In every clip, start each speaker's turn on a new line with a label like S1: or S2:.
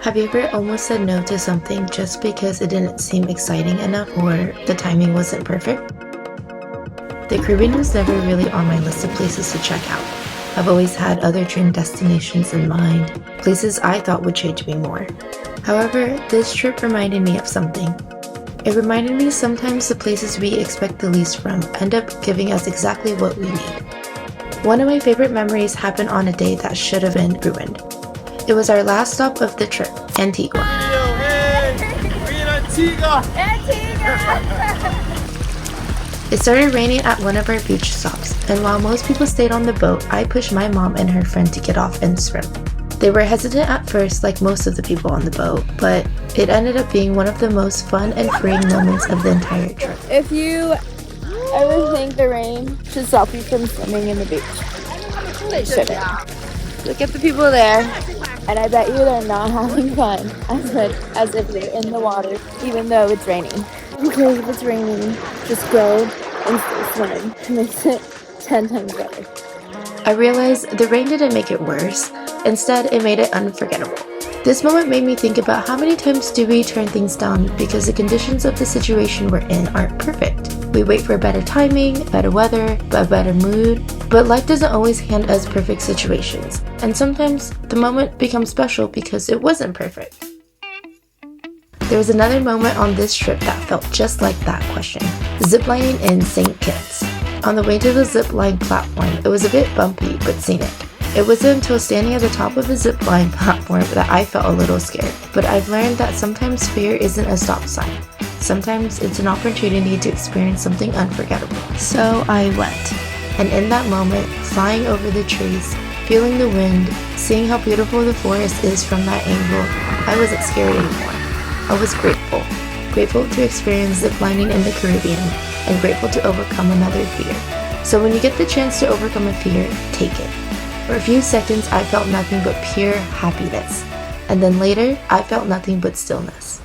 S1: Have you ever almost said no to something just because it didn't seem exciting enough or the timing wasn't perfect? The Caribbean was never really on my list of places to check out. I've always had other dream destinations in mind, places I thought would change me more. However, this trip reminded me of something. It reminded me sometimes the places we expect the least from end up giving us exactly what we need. One of my favorite memories happened on a day that should have been ruined. It was our last stop of the trip, Antigua. It started raining at one of our beach stops, and while most people stayed on the boat, I pushed my mom and her friend to get off and swim. They were hesitant at first, like most of the people on the boat, but it ended up being one of the most fun and freeing moments of the entire trip.
S2: If you ever think the rain should stop you from swimming in the beach, it shouldn't. Look at the people there, and I bet you they're not having fun as if they're in the water, even though it's raining. Who cares if it's raining? Just go and stay swimming. It makes it 10 times better.
S1: I realized the rain didn't make it worse. Instead, it made it unforgettable. This moment made me think about how many times do we turn things down because the conditions of the situation we're in aren't perfect. We wait for better timing, better weather, a better mood, but life doesn't always hand us perfect situations, and sometimes the moment becomes special because it wasn't perfect. There was another moment on this trip that felt just like that question, ziplining in St. Kitts. On the way to the zipline platform, it was a bit bumpy but scenic. It wasn't until standing at the top of the zipline platform that I felt a little scared, but I've learned that sometimes fear isn't a stop sign. Sometimes it's an opportunity to experience something unforgettable. So I went, and in that moment, flying over the trees, feeling the wind, seeing how beautiful the forest is from that angle, I wasn't scared anymore. I was grateful to experience ziplining in the Caribbean, and grateful to overcome another fear. So when you get the chance to overcome a fear, take it. For a few seconds, I felt nothing but pure happiness, and then later, I felt nothing but stillness.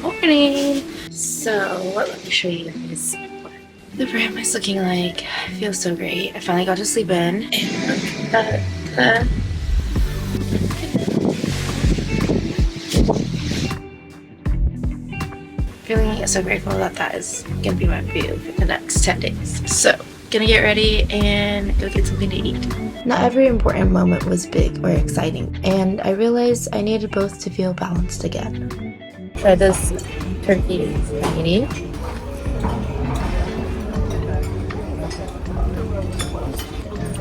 S1: Morning! So, let me show you guys what the room is looking like. I feel so great. I finally got to sleep in. And look at the feeling so grateful that is gonna be my view for the next 10 days. So, gonna get ready and go get something to eat. Not every important moment was big or exciting, and I realized I needed both to feel balanced again. Try this turkey spaghetti.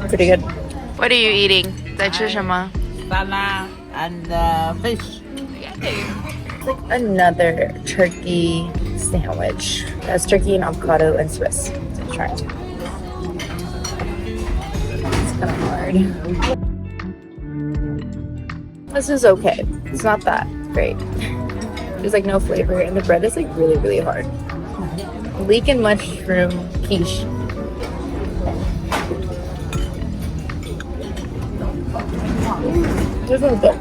S1: Pretty good. What are you eating? 在吃什么?
S3: Salad and fish.
S1: It's like another turkey sandwich. That's turkey and avocado and Swiss. So try it. It's kind of hard. This is okay. It's not that great. There's like no flavor, and the bread is like really, really hard. Leek and mushroom quiche. This one's good.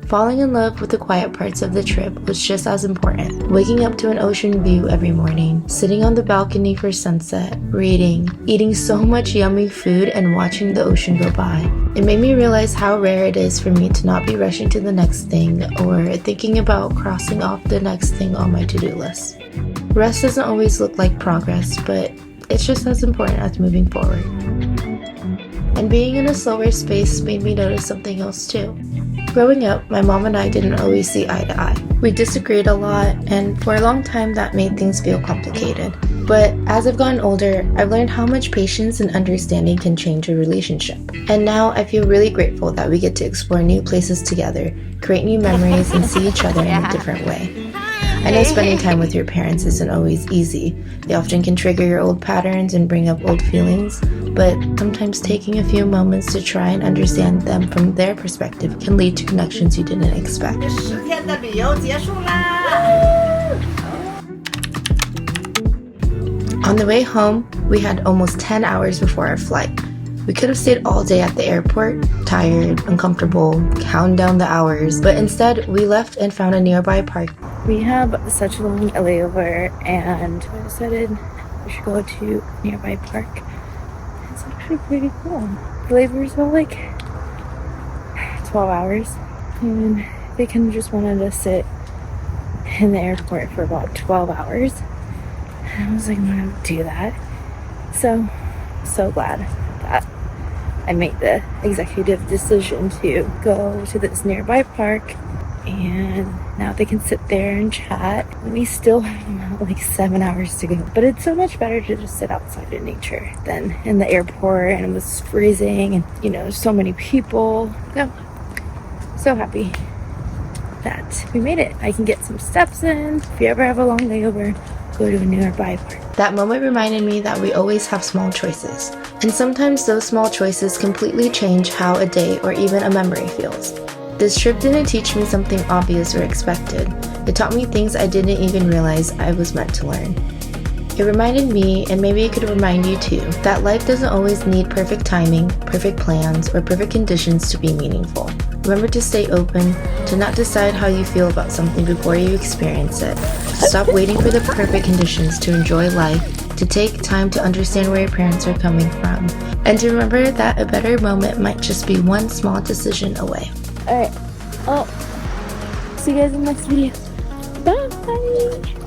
S1: Falling in love with the quiet parts of the trip was just as important. Waking up to an ocean view every morning, sitting on the balcony for sunset, reading, eating so much yummy food, and watching the ocean go by. It made me realize how rare it is for me to not be rushing to the next thing or thinking about crossing off the next thing on my to-do list. Rest doesn't always look like progress, but it's just as important as moving forward. And being in a slower space made me notice something else too. Growing up, my mom and I didn't always see eye to eye. We disagreed a lot, and for a long time that made things feel complicated. But as I've gotten older, I've learned how much patience and understanding can change a relationship. And now I feel really grateful that we get to explore new places together, create new memories, and see each other in a different way. I know spending time with your parents isn't always easy. They often can trigger your old patterns and bring up old feelings, but sometimes taking a few moments to try and understand them from their perspective can lead to connections you didn't expect.
S3: 10天的旅游结束啦！
S1: On the way home, we had almost 10 hours before our flight. We could have stayed all day at the airport, tired, uncomfortable, counting down the hours, but instead we left and found a nearby park.
S2: We have such a long layover, and I decided we should go to a nearby park. It's actually pretty cool. The layover is about like 12 hours, and they kind of just wanted to sit in the airport for about 12 hours. And I was like, I'm not gonna do that. So glad that I made the executive decision to go to this nearby park, and now they can sit there and chat. We still have like 7 hours to go, but it's so much better to just sit outside in nature than in the airport, and it was freezing, and there's so many people. So happy that we made it. I can get some steps in. If you ever have a long layover, go to a nearby park.
S1: That moment reminded me that we always have small choices, and sometimes those small choices completely change how a day or even a memory feels. This trip didn't teach me something obvious or expected. It taught me things I didn't even realize I was meant to learn. It reminded me, and maybe it could remind you too, that life doesn't always need perfect timing, perfect plans, or perfect conditions to be meaningful. Remember to stay open, to not decide how you feel about something before you experience it, to stop waiting for the perfect conditions to enjoy life, to take time to understand where your parents are coming from, and to remember that a better moment might just be one small decision away.
S2: Alright, see you guys in the next video. Bye!